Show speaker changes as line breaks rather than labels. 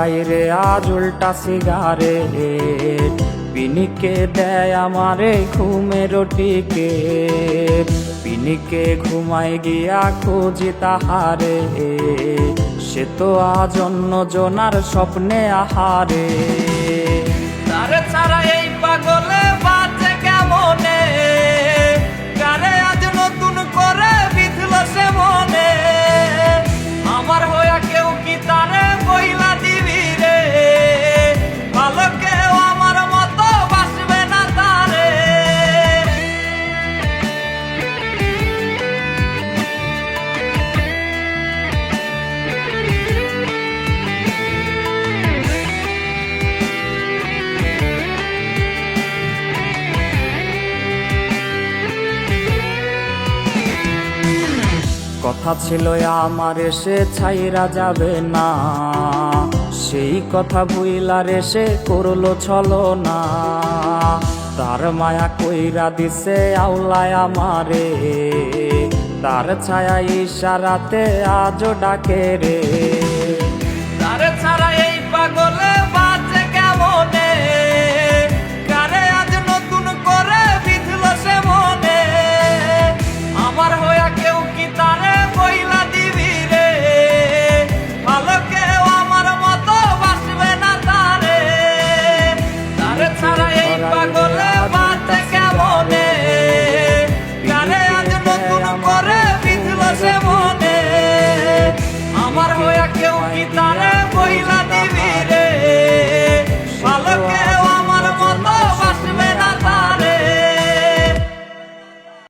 লাগাই রে আজ উল্টা সিগারেট, পিনিকে দেয় আমারে ঘুমের টিকেট। পিনিকে ঘুমাই গিয়া খুঁজি তাহারে, সে তো আজ অন্য জনার স্বপ্নে আহারে। তারে ছাড়া এই পাগলে বাঁচে কেমনে, কারে আজ নতুন করে বিধল সে মনে। আমার হইয়া কেউ কি তারে বইলা দিবি রে, ভালো কেউ আমার মতো বাসবে না তারে। কথা ছিল আমার সে ছাইরা যাবে না, সেই কথা ভুইলা রে সে করলো ছলনা। তার মায়া কইরা দিছে আউলায় আমারে, তার ছায়া ইশারাতে আজও ডাকে রে।